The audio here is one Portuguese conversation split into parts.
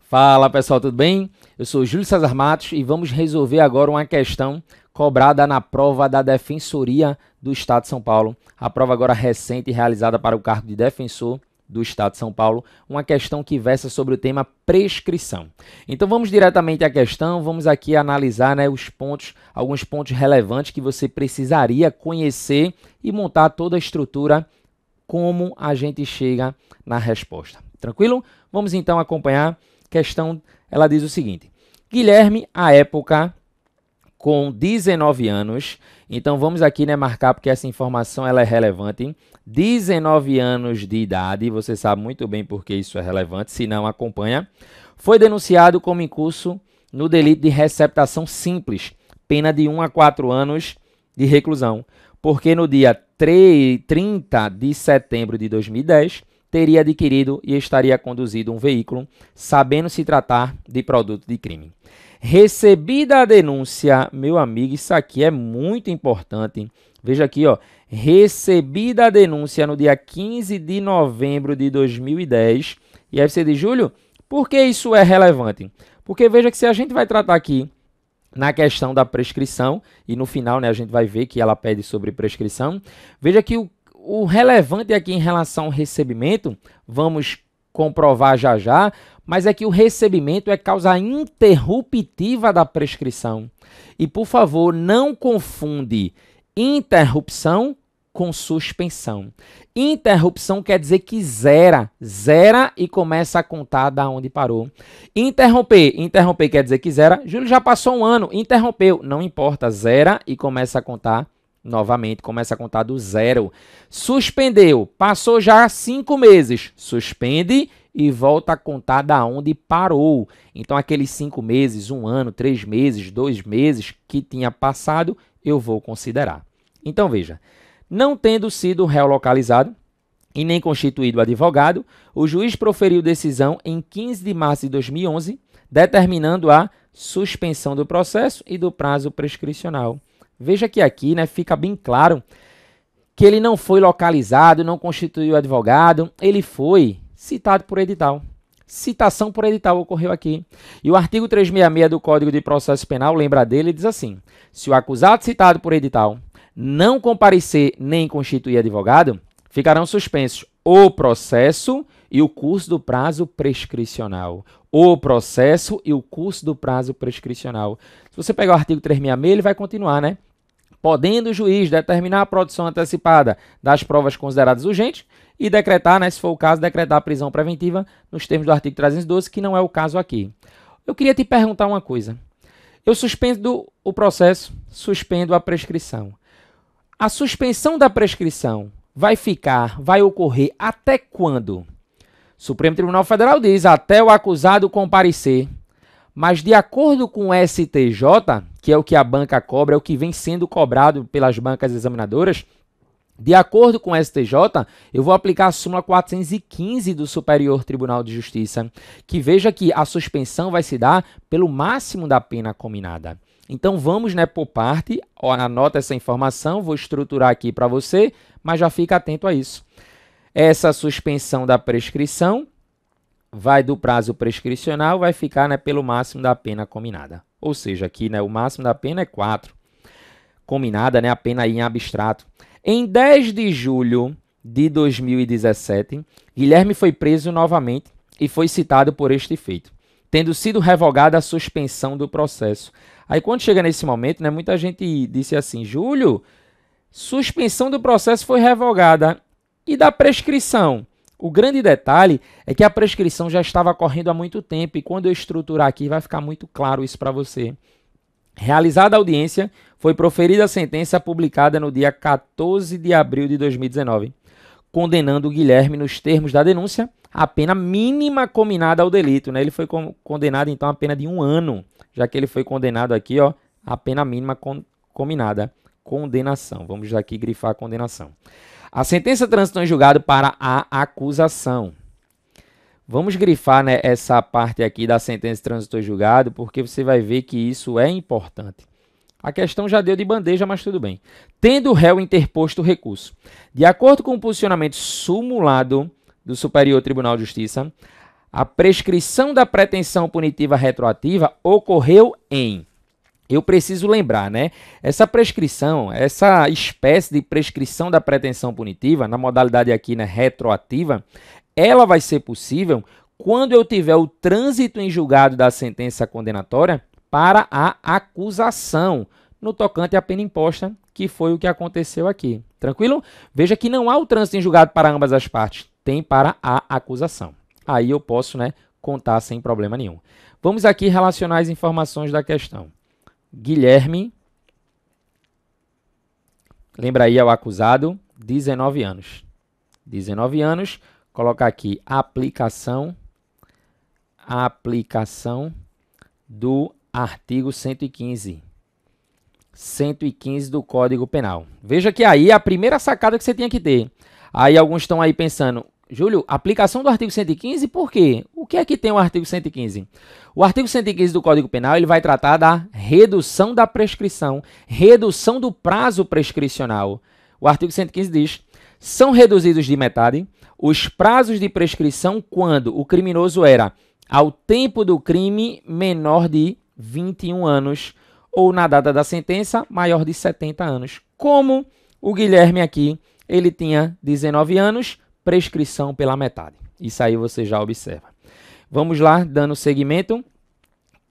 Fala pessoal, tudo bem? Eu sou Júlio César Matos e vamos resolver agora uma questão cobrada na prova da Defensoria do Estado de São Paulo. A prova agora recente realizada para o cargo de defensor do Estado de São Paulo, uma questão que versa sobre o tema prescrição. Então vamos diretamente à questão, vamos aqui analisar alguns pontos relevantes que você precisaria conhecer e montar toda a estrutura como a gente chega na resposta. Tranquilo? Vamos então acompanhar. Questão, ela diz o seguinte: Guilherme, à época, com 19 anos, então vamos aqui marcar porque essa informação ela é relevante, 19 anos de idade, você sabe muito bem porque isso é relevante, se não acompanha, foi denunciado como incurso no delito de receptação simples, pena de 1 a 4 anos de reclusão, porque no dia 30 de setembro de 2010, teria adquirido e estaria conduzido um veículo, sabendo se tratar de produto de crime. Recebida a denúncia, meu amigo, isso aqui é muito importante. Veja aqui, ó, recebida a denúncia no dia 15 de novembro de 2010. E aí você diz, Júlio, por que isso é relevante? Porque veja que se a gente vai tratar aqui na questão da prescrição, e no final a gente vai ver que ela pede sobre prescrição, veja que o relevante aqui em relação ao recebimento, vamos comprovar já já, mas é que o recebimento é causa interruptiva da prescrição. E, por favor, não confunde interrupção com suspensão. Interrupção quer dizer que zera e começa a contar da onde parou. Interromper quer dizer que zera. Júlio, já passou um ano, interrompeu. Não importa, zera e começa a contar novamente, começa a contar do zero. Suspendeu, passou já 5 meses, suspende e volta a contar da onde parou. Então, aqueles 5 meses, 1 ano, 3 meses, 2 meses que tinha passado, eu vou considerar. Então, veja, não tendo sido réu localizado e nem constituído advogado, o juiz proferiu decisão em 15 de março de 2011, determinando a suspensão do processo e do prazo prescricional. Veja que aqui fica bem claro que ele não foi localizado, não constituiu advogado, ele foi citado por edital. Citação por edital ocorreu aqui. E o artigo 366 do Código de Processo Penal, lembra dele, diz assim: se o acusado citado por edital não comparecer nem constituir advogado, ficarão suspensos o processo e o curso do prazo prescricional. O processo e o curso do prazo prescricional. Se você pegar o artigo 366, ele vai continuar, podendo o juiz determinar a produção antecipada das provas consideradas urgentes e decretar, se for o caso, decretar a prisão preventiva nos termos do artigo 312, que não é o caso aqui. Eu queria te perguntar uma coisa. Eu suspendo o processo, suspendo a prescrição. A suspensão da prescrição vai ocorrer até quando? Supremo Tribunal Federal diz até o acusado comparecer, mas de acordo com o STJ, que é o que a banca cobra, é o que vem sendo cobrado pelas bancas examinadoras, de acordo com o STJ, eu vou aplicar a súmula 415 do Superior Tribunal de Justiça, que veja que a suspensão vai se dar pelo máximo da pena cominada. Então vamos por parte, anota essa informação, vou estruturar aqui para você, mas já fica atento a isso. Essa suspensão da prescrição vai do prazo prescricional, vai ficar pelo máximo da pena cominada. Ou seja, aqui o máximo da pena é 4. Combinada, a pena aí em abstrato. Em 10 de julho de 2017, Guilherme foi preso novamente e foi citado por este feito, tendo sido revogada a suspensão do processo. Aí quando chega nesse momento, muita gente disse assim, Júlio, suspensão do processo foi revogada e da prescrição? O grande detalhe é que a prescrição já estava correndo há muito tempo e quando eu estruturar aqui vai ficar muito claro isso para você. Realizada a audiência, foi proferida a sentença publicada no dia 14 de abril de 2019, condenando o Guilherme nos termos da denúncia a pena mínima cominada ao delito. Ele foi condenado então a pena de 1 ano, já que ele foi condenado aqui a pena mínima cominada. Condenação. Vamos aqui grifar a condenação. A sentença transitou em julgado para a acusação. Vamos grifar essa parte aqui da sentença transitou em julgado, porque você vai ver que isso é importante. A questão já deu de bandeja, mas tudo bem. Tendo o réu interposto o recurso, de acordo com o posicionamento sumulado do Superior Tribunal de Justiça, A prescrição da pretensão punitiva retroativa ocorreu em... Eu preciso lembrar, né? Essa prescrição, essa espécie de prescrição da pretensão punitiva, na modalidade aqui, né, retroativa, ela vai ser possível quando eu tiver o trânsito em julgado da sentença condenatória para a acusação, no tocante à pena imposta, que foi o que aconteceu aqui. Tranquilo? Veja que não há o trânsito em julgado para ambas as partes, tem para a acusação. Aí eu posso, né, contar sem problema nenhum. Vamos aqui relacionar as informações da questão. Guilherme, lembra aí, é o acusado, 19 anos. 19 anos, colocar aqui aplicação do artigo 115. 115 do Código Penal. Veja que aí é a primeira sacada que você tinha que ter. Aí alguns estão aí pensando, Júlio, aplicação do artigo 115, por quê? O que é que tem o artigo 115? O artigo 115 do Código Penal ele vai tratar da redução da prescrição, redução do prazo prescricional. O artigo 115 diz, são reduzidos de metade os prazos de prescrição quando o criminoso era, ao tempo do crime, menor de 21 anos, ou na data da sentença, maior de 70 anos. Como o Guilherme aqui, ele tinha 19 anos, prescrição pela metade. Isso aí você já observa. Vamos lá, dando seguimento.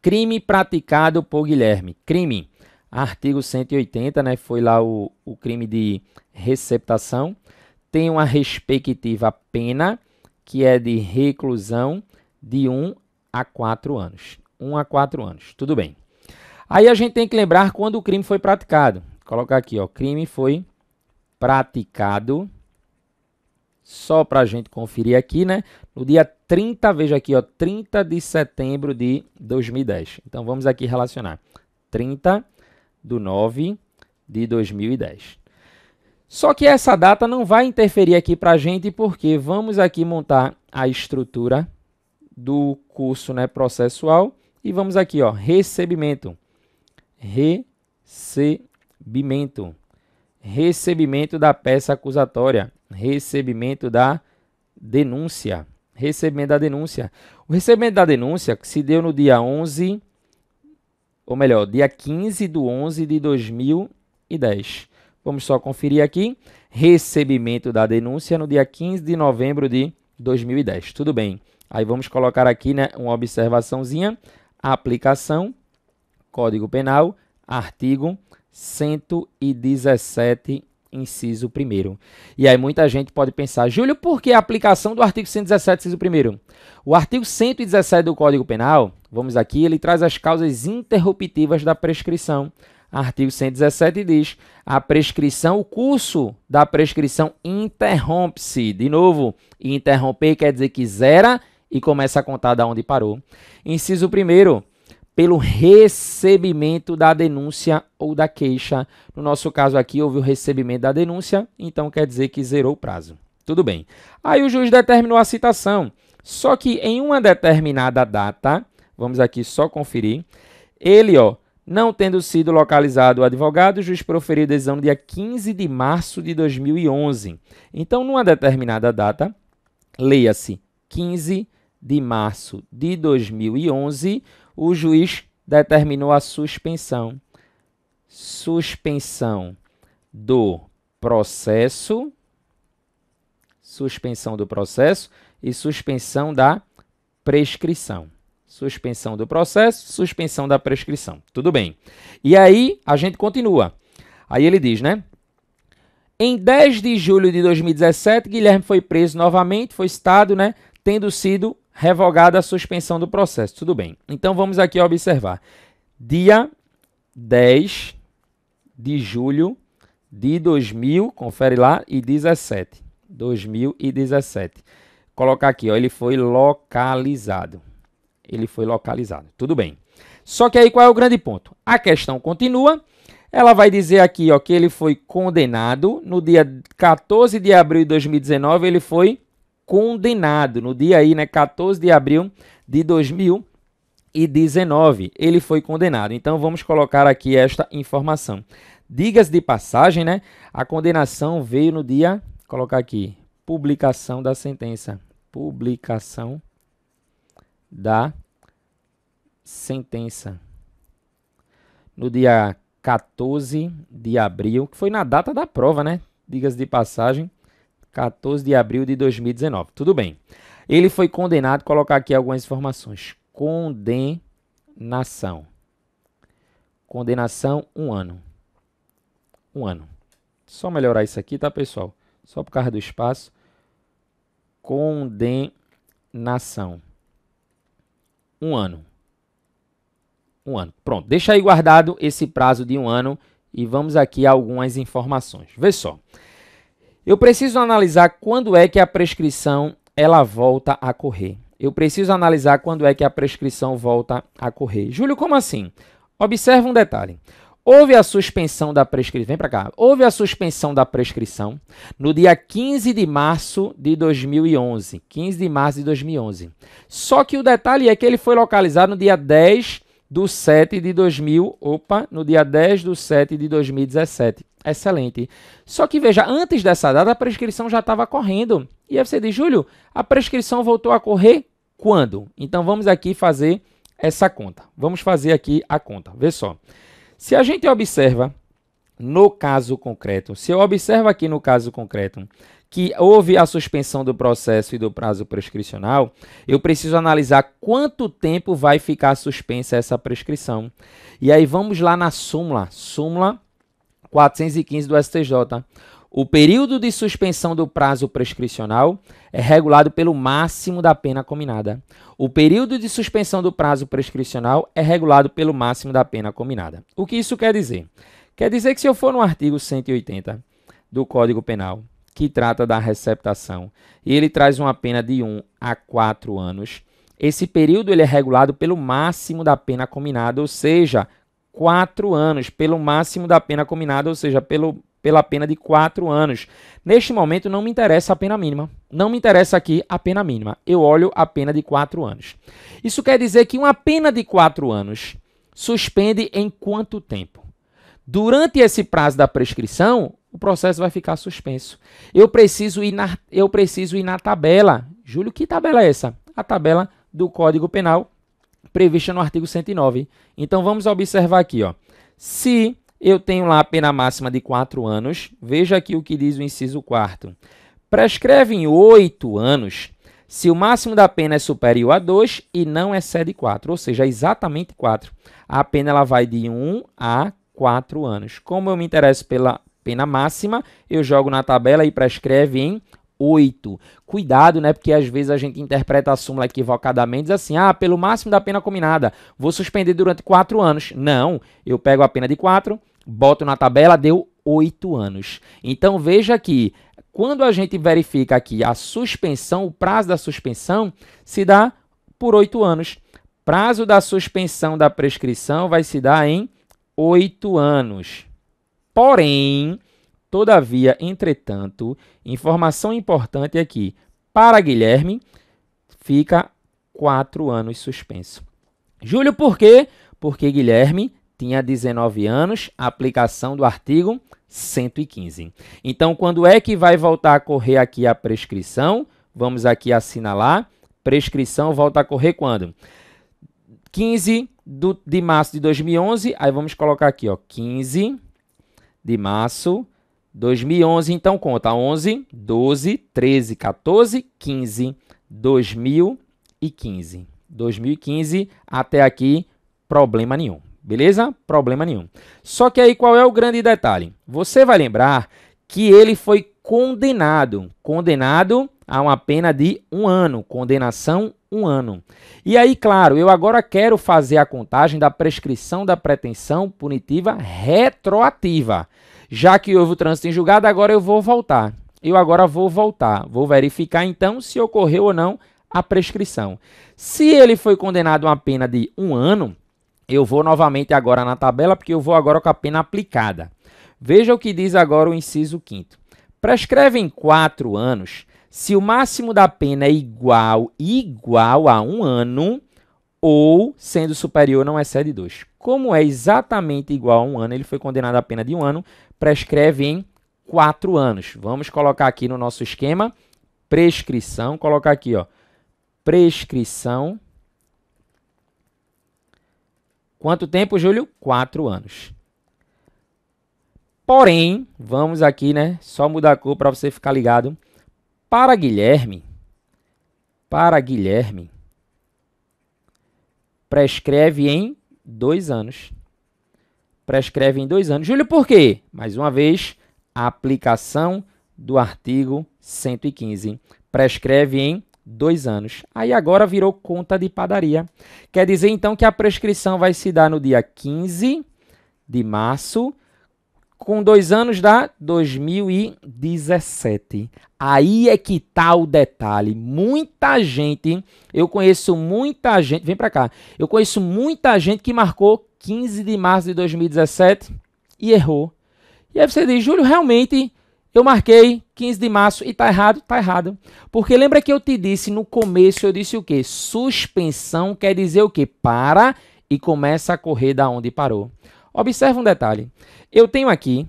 Crime praticado por Guilherme. Crime, artigo 180, né? Foi lá o crime de receptação. Tem uma respectiva pena, que é de reclusão de 1 a 4 anos. 1 a 4 anos. Tudo bem. Aí a gente tem que lembrar quando o crime foi praticado. Vou colocar aqui, ó. Crime foi praticado, só para a gente conferir aqui, né? No dia 30, veja aqui, ó, 30 de setembro de 2010. Então, vamos aqui relacionar. 30/9 de 2010. Só que essa data não vai interferir aqui para a gente, porque vamos aqui montar a estrutura do curso, né, processual. E vamos aqui, ó, recebimento. Recebimento da peça acusatória. Recebimento da denúncia. Recebimento da denúncia. O recebimento da denúncia que se deu no dia 11, ou melhor, dia 15/11 de 2010. Vamos só conferir aqui. Recebimento da denúncia no dia 15 de novembro de 2010. Tudo bem. Aí vamos colocar aqui, né, uma observaçãozinha. Aplicação, Código Penal, artigo 117, inciso 1º. E aí muita gente pode pensar, Júlio, por que a aplicação do artigo 117, inciso 1º? O artigo 117 do Código Penal, vamos aqui, ele traz as causas interruptivas da prescrição. Artigo 117 diz, a prescrição, o curso da prescrição interrompe-se. De novo, interromper quer dizer que zera e começa a contar da onde parou. Inciso 1º, pelo recebimento da denúncia ou da queixa. No nosso caso aqui, houve o recebimento da denúncia, então quer dizer que zerou o prazo. Tudo bem. Aí o juiz determinou a citação. Só que em uma determinada data, vamos aqui só conferir, ele, ó, não tendo sido localizado o advogado, o juiz proferiu a decisão no dia 15 de março de 2011. Então, numa determinada data, leia-se 15 de março de 2011, o juiz determinou a suspensão. Suspensão do processo e suspensão da prescrição. Suspensão do processo, suspensão da prescrição. Tudo bem. E aí, a gente continua. Aí ele diz, né? Em 10 de julho de 2017, Guilherme foi preso novamente, foi citado, né? Tendo sido revogada a suspensão do processo. Tudo bem. Então, vamos aqui observar. Dia 10 de julho de 2000, confere lá, e 17. 2017. Colocar aqui, ó, ele foi localizado. Ele foi localizado. Tudo bem. Só que aí qual é o grande ponto? A questão continua. Ela vai dizer aqui, ó, que ele foi condenado no dia 14 de abril de 2019, ele foi condenado. No dia aí, né, 14 de abril de 2019, ele foi condenado. Então, vamos colocar aqui esta informação. Diga-se de passagem, né, a condenação veio no dia, colocar aqui, publicação da sentença. Publicação da sentença. No dia 14 de abril, que foi na data da prova, né? Diga-se de passagem, 14 de abril de 2019. Tudo bem. Ele foi condenado, colocar aqui algumas informações. Condenação. Condenação, 1 ano. 1 ano. Só melhorar isso aqui, tá, pessoal? Só por causa do espaço. Condenação. 1 ano. 1 ano. Pronto. Deixa aí guardado esse prazo de 1 ano e vamos aqui a algumas informações. Vê só. Eu preciso analisar quando é que a prescrição ela volta a correr. Eu preciso analisar quando é que a prescrição volta a correr. Júlio, como assim? Observa um detalhe. Houve a suspensão da prescrição. Vem para cá. Houve a suspensão da prescrição no dia 15 de março de 2011. 15 de março de 2011. Só que o detalhe é que ele foi localizado no dia 10 do 7 de 2000. Opa, no dia 10 do 7 de 2017. Excelente. Só que veja, antes dessa data a prescrição já estava correndo. E aí você diz, Júlio, a prescrição voltou a correr quando? Então vamos aqui fazer essa conta. Vamos fazer aqui a conta. Vê só. Se a gente observa no caso concreto, se eu observo aqui no caso concreto que houve a suspensão do processo e do prazo prescricional, eu preciso analisar quanto tempo vai ficar suspensa essa prescrição. E aí vamos lá na súmula 415 do STJ. O período de suspensão do prazo prescricional é regulado pelo máximo da pena cominada. O período de suspensão do prazo prescricional é regulado pelo máximo da pena cominada. O que isso quer dizer? Quer dizer que se eu for no artigo 180 do Código Penal, que trata da receptação, e ele traz uma pena de 1 a 4 anos, esse período ele é regulado pelo máximo da pena cominada, ou seja, 4 anos, pelo máximo da pena cominada, ou seja, pela pena de 4 anos. Neste momento não me interessa a pena mínima. Não me interessa aqui a pena mínima. Eu olho a pena de 4 anos. Isso quer dizer que uma pena de 4 anos suspende em quanto tempo? Durante esse prazo da prescrição, o processo vai ficar suspenso. Eu preciso ir na tabela. Júlio, que tabela é essa? A tabela do Código Penal prevista no artigo 109. Então vamos observar aqui, ó. Se eu tenho lá a pena máxima de 4 anos, veja aqui o que diz o inciso 4º. Prescreve em 8 anos se o máximo da pena é superior a 2 e não excede 4, ou seja, exatamente 4. A pena ela vai de 1 a 4 anos. Como eu me interesso pela pena máxima, eu jogo na tabela e prescreve em 8. Cuidado, né? Porque às vezes a gente interpreta a súmula equivocadamente, diz assim, pelo máximo da pena cominada, vou suspender durante 4 anos. Não, eu pego a pena de 4, boto na tabela, deu 8 anos. Então veja que quando a gente verifica aqui a suspensão, o prazo da suspensão se dá por 8 anos. Prazo da suspensão da prescrição vai se dar em 8 anos. Porém, todavia, entretanto, informação importante aqui, para Guilherme, fica 4 anos suspenso. Júlio, por quê? Porque Guilherme tinha 19 anos, aplicação do artigo 115. Então, quando é que vai voltar a correr aqui a prescrição? Vamos aqui assinalar. Prescrição volta a correr quando? 15 de março de 2011, aí vamos colocar aqui, ó, 15 de março 2011, então conta 11, 12, 13, 14, 15, 2015. 2015 até aqui, problema nenhum. Beleza? Problema nenhum. Só que aí qual é o grande detalhe? Você vai lembrar que ele foi condenado a uma pena de 1 ano. Condenação, 1 ano. E aí, claro, eu agora quero fazer a contagem da prescrição da pretensão punitiva retroativa. Já que houve o trânsito em julgado, agora eu vou voltar. Eu agora vou voltar. Vou verificar, então, se ocorreu ou não a prescrição. Se ele foi condenado a uma pena de 1 ano, eu vou novamente agora na tabela, porque eu vou agora com a pena aplicada. Veja o que diz agora o inciso 5º. Prescreve em 4 anos se o máximo da pena é igual a 1 ano ou, sendo superior, não excede 2. Como é exatamente igual a 1 ano, ele foi condenado a pena de 1 ano, prescreve em 4 anos. Vamos colocar aqui no nosso esquema, prescrição, colocar aqui, ó, prescrição Quanto tempo, Júlio? 4 anos. Porém, vamos aqui, né? Só mudar a cor para você ficar ligado. Para Guilherme, prescreve em 2 anos. Prescreve em 2 anos. Júlio, por quê? Mais uma vez, a aplicação do artigo 115. Prescreve em 2 anos. Aí agora virou conta de padaria. Quer dizer, então, que a prescrição vai se dar no dia 15 de março, com 2 anos dá 2017. Aí é que tá o detalhe. Muita gente, eu conheço muita gente, vem para cá, eu conheço muita gente que marcou 15 de março de 2017 e errou. E aí você diz, Júlio, realmente eu marquei 15 de março e tá errado? Tá errado. Porque lembra que eu te disse no começo, eu disse o quê? Suspensão quer dizer o quê? Para e começa a correr da onde parou. Observa um detalhe. Eu tenho aqui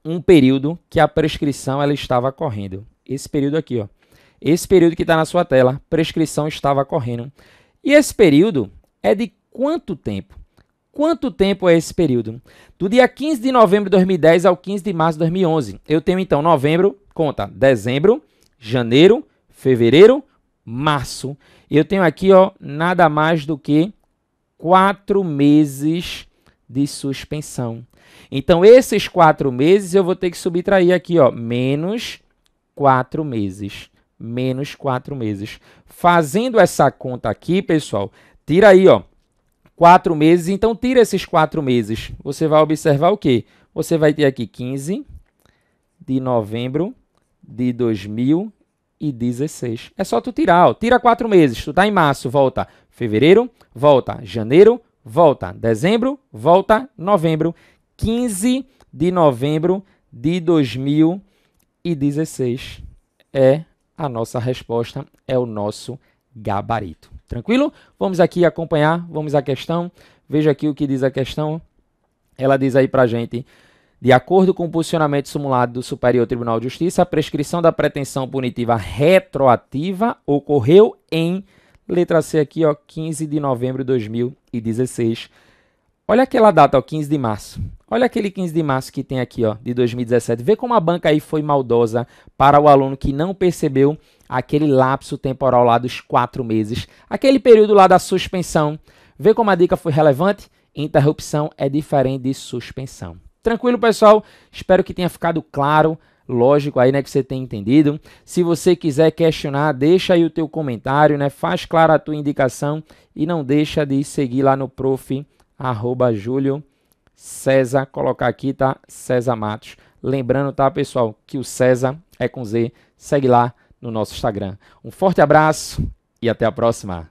um período que a prescrição ela estava correndo. Esse período aqui, ó. Esse período que está na sua tela, prescrição estava correndo. E esse período é de quanto tempo? Quanto tempo é esse período? Do dia 15 de novembro de 2010 ao 15 de março de 2011. Eu tenho, então, novembro, conta, dezembro, janeiro, fevereiro, março. Eu tenho aqui, ó, nada mais do que 4 meses de suspensão. Então, esses 4 meses eu vou ter que subtrair aqui, ó, menos 4 meses. Menos 4 meses. Fazendo essa conta aqui, pessoal, tira aí, ó, 4 meses. Então, tira esses 4 meses. Você vai observar o quê? Você vai ter aqui 15 de novembro de 2016. É só tu tirar, ó. Tira 4 meses. Tu tá em março, volta fevereiro, volta janeiro, volta dezembro, volta novembro. 15 de novembro de 2016 é a nossa resposta, é o nosso gabarito. Tranquilo? Vamos aqui acompanhar, vamos à questão. Veja aqui o que diz a questão. Ela diz aí pra gente, de acordo com o posicionamento simulado do Superior Tribunal de Justiça, a prescrição da pretensão punitiva retroativa ocorreu em, letra C aqui, ó, 15 de novembro de 2016. Olha aquela data, ó, 15 de março. Olha aquele 15 de março que tem aqui, ó, de 2017. Vê como a banca aí foi maldosa para o aluno que não percebeu aquele lapso temporal lá dos 4 meses. Aquele período lá da suspensão. Vê como a dica foi relevante? Interrupção é diferente de suspensão. Tranquilo, pessoal? Espero que tenha ficado claro. Lógico aí, né, que você tenha entendido. Se você quiser questionar, deixa aí o teu comentário, né? Faz clara a tua indicação e não deixa de seguir lá no prof. @Julio César, colocar aqui, tá? César Matos. Lembrando, tá, pessoal, que o César é com Z. Segue lá no nosso Instagram. Um forte abraço e até a próxima.